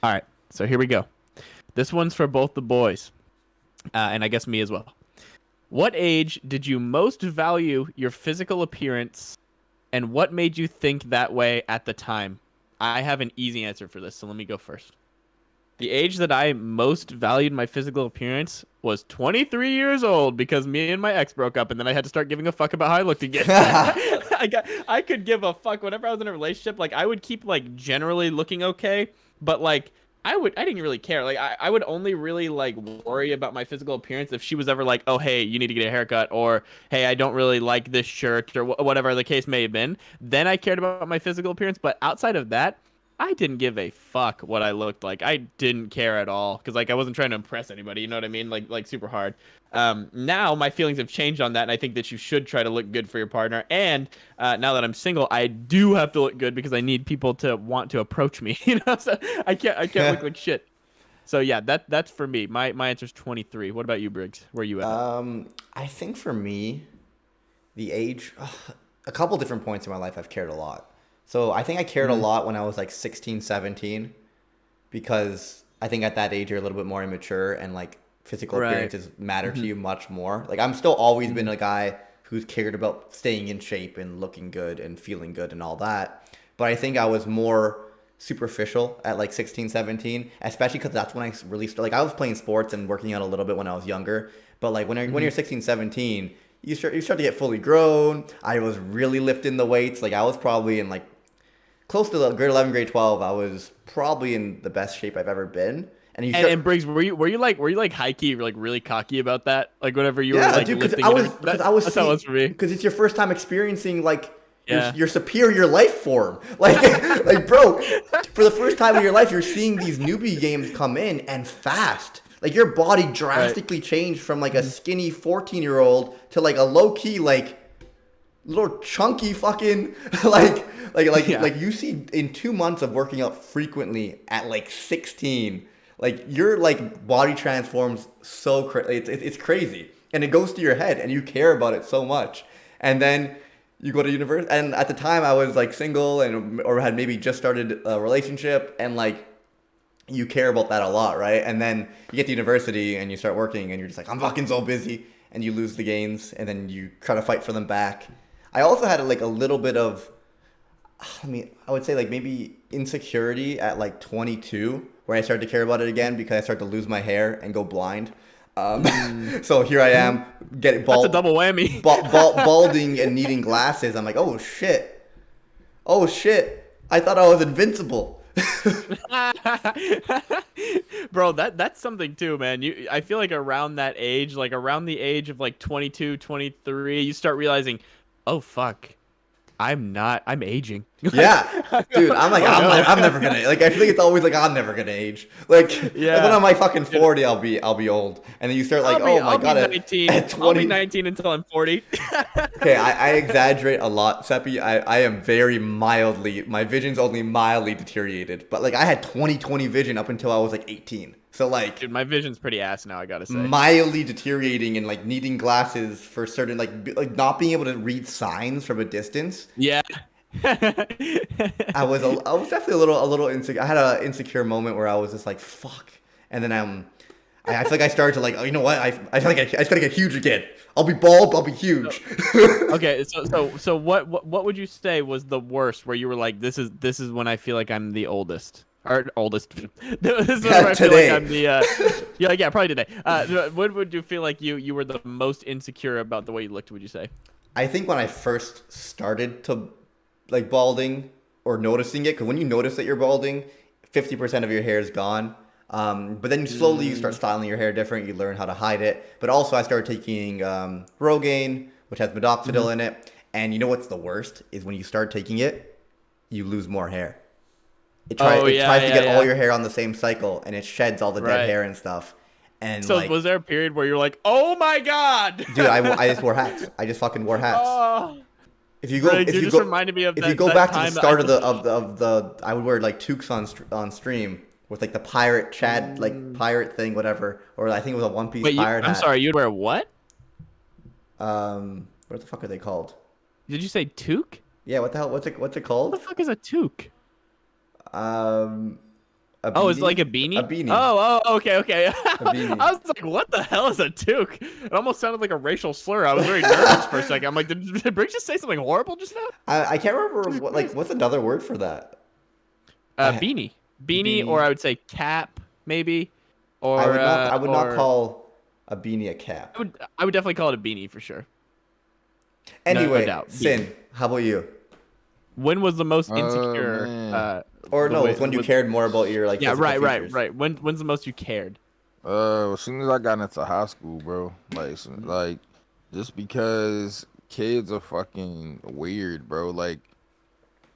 All right, so here we go. This one's for both the boys, and I guess me as well. What age did you most value your physical appearance, and what made you think that way at the time? I have an easy answer for this, so let me go first. The age that I most valued my physical appearance was 23 years old because me and my ex broke up, and then I had to start giving a fuck about how I looked again. I could give a fuck whenever I was in a relationship. Like I would keep like generally looking okay, but like I didn't really care. Like I would only really like worry about my physical appearance if she was ever like, oh hey, you need to get a haircut, or hey, I don't really like this shirt, or whatever the case may have been. Then I cared about my physical appearance, but outside of that. I didn't give a fuck what I looked like. I didn't care at all because like I wasn't trying to impress anybody. You know what I mean? Like super hard. Now my feelings have changed on that, and I think that you should try to look good for your partner. And now that I'm single, I do have to look good because I need people to want to approach me. You know, so I can't look like shit. So yeah, that's for me. My answer's 23. What about you, Briggs? Where you at? I think for me, the age, a couple different points in my life I've cared a lot. So I think I cared a Mm, lot when I was like 16, 17, because I think at that age you're a little bit more immature and like physical right. appearances matter to Hmm. you much more. Like I'm still always been Hmm. a guy who's cared about staying in shape and looking good and feeling good and all that. But I think I was more superficial at like 16, 17, especially because that's when I really started. Like I was playing sports and working out a little bit when I was younger. But like when you're Hmm. 16, 17, you start to get fully grown. I was really lifting the weights. Like I was probably in like close to the grade 11, grade 12, I was probably in the best shape I've ever been. And you And start, Briggs, were you like high key, like really cocky about that? Like whenever you were yeah, like dude, lifting and everything. because I was That's how it seeing, was for me. because it's your first time experiencing like Yeah. your superior life form. Like, like, bro, for the first time in your life, you're seeing these newbie games come in and fast. Like your body Right. drastically changed from like a Mhm. skinny 14-year-old to like a low key like little chunky fucking Yeah. like you see in 2 months of working out frequently at like 16, like your like body transforms so it's crazy, and it goes to your head and you care about it so much. And then you go to university, and at the time I was like single and or had maybe just started a relationship, and like you care about that a lot, right? And then you get to university and you start working and you're just like, I'm fucking so busy, and you lose the games and then you try to fight for them back. I also had like a little bit of, I mean, I would say like maybe insecurity at like 22, where I started to care about it again because I started to lose my hair and go blind. Um, Mm. so here I am getting That's a double whammy. balding and needing glasses. I'm like, oh shit, I thought I was invincible. Bro, that's something too, man. I feel like around that age, like around the age of like 22, 23, you start realizing, "Oh fuck. I'm aging." Like, Yeah, dude, I'm like, oh no. I'm never gonna like. I feel like it's always like I'm never gonna age. Like when Yeah. I'm like fucking Dude, 40, I'll be old, and then you start like, I'll be oh my I'll be god, 19. at I'll be 20. 19 until I'm 40. Okay, I exaggerate a lot, Seppi. I am very mildly. My vision's only mildly deteriorated, but like I had 20/20 vision up until I was like 18. So like Dude, my vision's pretty ass now, I gotta say. mildly deteriorating and like needing glasses for certain like not being able to read signs from a distance. Yeah. I was definitely a little insecure. I had an insecure moment where I was just like fuck, and then I feel like I started to like, oh, you know what, I feel like I just gotta get huge again. I'll be bald, I'll be So, huge. okay, so what would you say was the worst where you were like, this is when I feel like I'm the oldest. Or oldest. This is whenever I feel like I'm Today. the yeah, probably today. When would you feel like you were the most insecure about the way you looked, would you say? I think when I first started to like balding or noticing it, because when you notice that you're balding, 50% of your hair is gone. But then slowly you start Mm, styling your hair different. You learn how to hide it. But also, I started taking Rogaine, which has hmm. minoxidil in it. And you know what's the worst is when you start taking it, you lose more hair. Oh It yeah, tries to yeah, get all yeah. your hair on the same cycle, and it sheds all the dead Right. hair and stuff. And So like, was there a period where you're like, "Oh my God." dude, I just wore hats. I just fucking wore hats. Oh, If you go, Briggs, if you you just go, reminded me of if you that go that back to the time that I start of just the, I would wear like toques on stream with like the pirate Chad like Mm. pirate thing, whatever, or I think it was a one piece Wait, pirate I'm hat. sorry, you'd wear what? What the fuck are they called? Did you say toque? Yeah, what the hell? What's it What called? the fuck is a toque? Um, A Oh, is it like beanie? a A beanie? beanie. Oh, okay. A beanie. I was like, what the hell is a toque? It almost sounded like a racial slur. I was very nervous for a second. I'm like, did Briggs just say something horrible just now? I can't remember Jesus what Christ. what's another word for that? A Beanie, beanie, or beanie. I would say cap, maybe, I would not or call a beanie a cap. I would definitely call it a beanie for sure. No Anyway, doubt, beanie. Sin, how about you? When was the most insecure? Man. Or The no, way it's when you with cared more about your like yeah, physical features. right. When's the most you cared? As soon as I got into high school, bro, like just because kids are fucking weird, bro. Like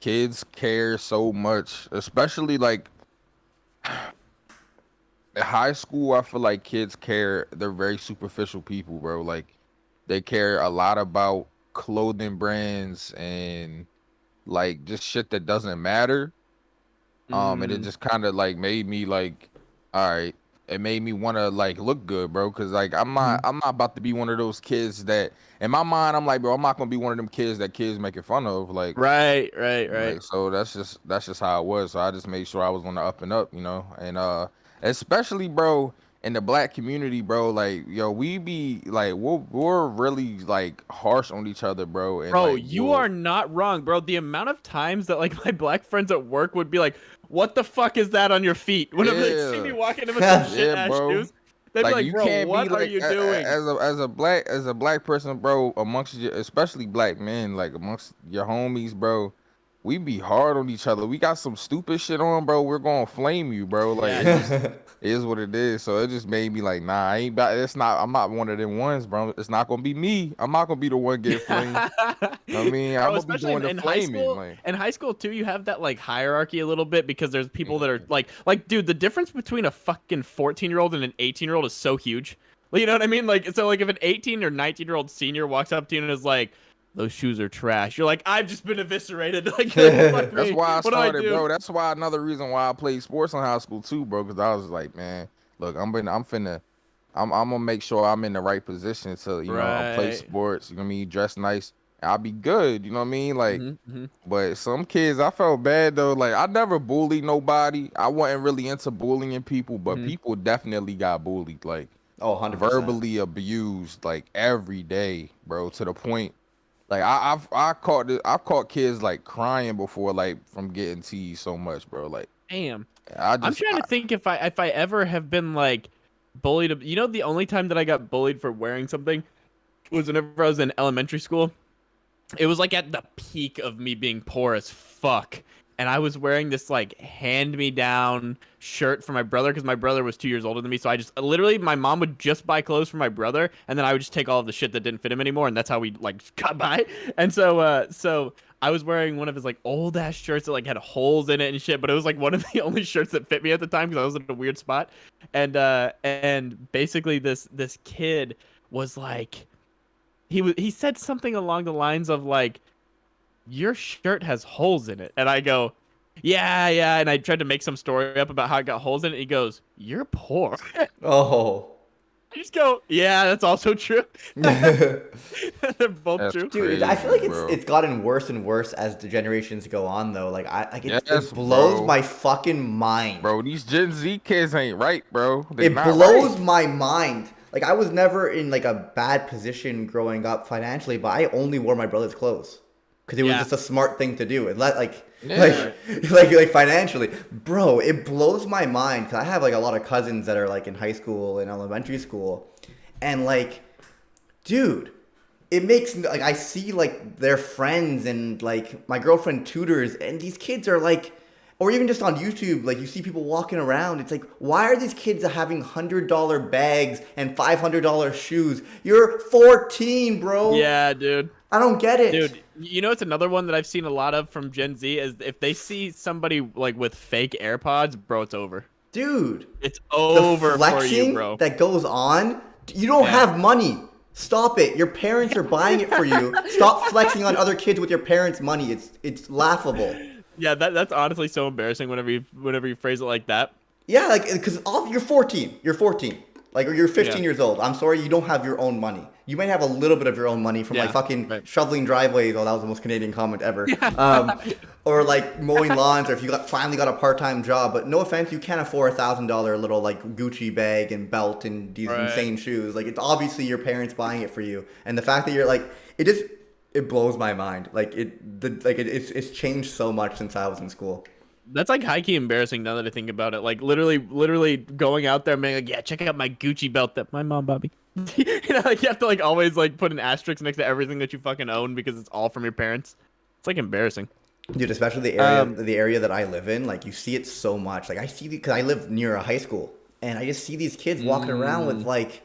kids care so much, especially like in high school. I feel like kids care. They're very superficial people, bro. Like they care a lot about clothing brands and like just shit that doesn't matter. And it Mm, just kind of like made me like, all right, it made me want to like look good, bro. Cause like mhm. I'm not about to be one of those kids that, in my mind, I'm like, bro, I'm not gonna be one of them kids that kids making fun of, Right. so that's just how it was. So I just made sure I was on the up and up, and especially, bro, in the black community, bro, like yo, we be like we're really like harsh on each other, bro, and Bro, like you we'll are not wrong, bro. The amount of times that like my black friends at work would be like, "What the fuck is that on your feet?" Whenever they see me yeah. walking in with some shit Yeah, ass bro. shoes, they'd be Like like, you "Bro, can't be what are like you doing?" as a black person, bro, amongst your, especially black men, like amongst your homies, bro. We be hard on each other. We got some stupid shit on, bro. We're gonna flame you, bro. Like Yeah, it dude. just is what it is. So it just made me like, nah, I ain't about. It's not. I'm not one of them ones, bro. It's not gonna be me. I'm not gonna be the one get flamed. I mean, I'm Bro, gonna be especially doing the in high flaming. school, Like, in high school too, you have that like hierarchy a little bit because there's people that are mm, like, dude, the difference between a fucking 14-year-old and an 18-year-old is so huge. Like, you know what I mean? Like, so like if an 18 or 19-year-old senior walks up to you and is like, "Those shoes are trash," you're like, "I've just been eviscerated." Like, you're like, fuck that's me. why I What do I started, do? bro. That's why another reason why I played sports in high school too, bro. Because I was like, man, look, I'm gonna make sure I'm in the right position to, I play Right. sports. You know what I mean? Dress nice. I'll be good. You know what I mean? Like, Hmm. but some kids, I felt bad though. Like, I never bullied nobody. I wasn't really into bullying people, but Hmm. people definitely got bullied, like Oh, 100%. verbally abused, like every day, bro. To the point, like I've caught kids like crying before, like from getting teased so much, bro. Like, Damn. I I'm just, trying to think if I ever have been like bullied. You know, the only time that I got bullied for wearing something was whenever I was in elementary school. It was like at the peak of me being poor as fuck. And I was wearing this like hand me down shirt for my brother because my brother was 2 years older than me. So I just literally, my mom would just buy clothes for my brother, and then I would just take all of the shit that didn't fit him anymore, and that's how we like got by. And so I was wearing one of his like old ass shirts that like had holes in it and shit, but it was like one of the only shirts that fit me at the time because I was in a weird spot. And basically this kid was like, he said something along the lines of like, "Your shirt has holes in it," and I go, yeah, and I tried to make some story up about how it got holes in it. He goes, "You're poor." Oh. I just go, "Yeah, that's also true." They're both that's true. Dude, I feel like crazy, bro. it's gotten worse and worse as the generations go on though. Like it Yes, blows bro. my fucking mind. Bro, these Gen Z kids ain't right, bro. They It not right. blows my mind. Like I was never in like a bad position growing up financially, but I only wore my brother's clothes because it was Yeah. just a smart thing to do. It like Yeah. Right. like financially, bro. It blows my mind because I have like a lot of cousins that are like in high school and elementary school, and like, dude, it makes like I see like their friends and like my girlfriend tutors, and these kids are like, or even just on YouTube, like you see people walking around. It's like, why are these kids having $100 bags and $500 shoes? You're 14, bro. Yeah, dude. I don't get it, Dude, you know it's another one that I've seen a lot of from Gen Z is if they see somebody like with fake AirPods, bro, it's over. dude. It's The over for you, flexing bro. that goes on. You don't Yeah. have money. Stop it. Your parents are buying it for you. Stop flexing on other kids with your parents' money. It's laughable. Yeah, that's honestly so embarrassing whenever you phrase it like that. Yeah, like because you're 14. You're 14. Like or you're Yeah. 15 years old. I'm sorry, you don't have your own money. You might have a little bit of your own money from like Yeah. fucking Right. shoveling driveways. Oh, that was the most Canadian comment ever. or like mowing lawns, or if you finally got a part-time job. But no offense, you can't afford $1,000 little like Gucci bag and belt and these Right. insane shoes. Like it's obviously your parents buying it for you, and the fact that you're like, it blows my mind. Like it's changed so much since I was in school. That's like high key embarrassing now that I think about it. Like literally going out there and being like, yeah, check out my Gucci belt that my mom bought me. You know, like you have to like always like put an asterisk next to everything that you fucking own because it's all from your parents. It's like embarrassing. Dude, especially the area that I live in, like you see it so much. Like I see because I live near a high school, and I just see these kids walking around with like,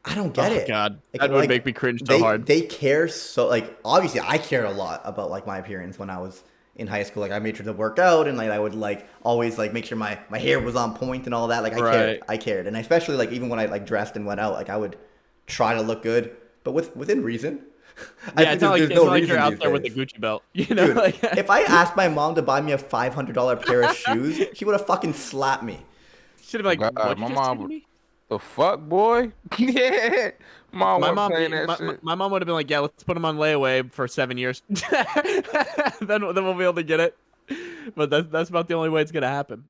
I don't get it. God, Like, that would make me cringe so hard. They care so like obviously I cared a lot about like my appearance when I was in high school. Like I made sure to work out and like I would like always like make sure my hair was on point and all that. Like I cared, and especially like even when I like dressed and went out, like I would try to look good, but within reason. Yeah, it's not like you're out there with a Gucci belt. You know, Dude, like if I asked my mom to buy me a $500 pair of shoes, she would have fucking slapped me. should have like, God, what my you just say to mom, me? the fuck, boy? Yeah, mom My wasn't mom, playing that shit. my mom would have been like, yeah, let's put them on layaway for 7 years. Then we'll be able to get it. But that's about the only way it's gonna happen.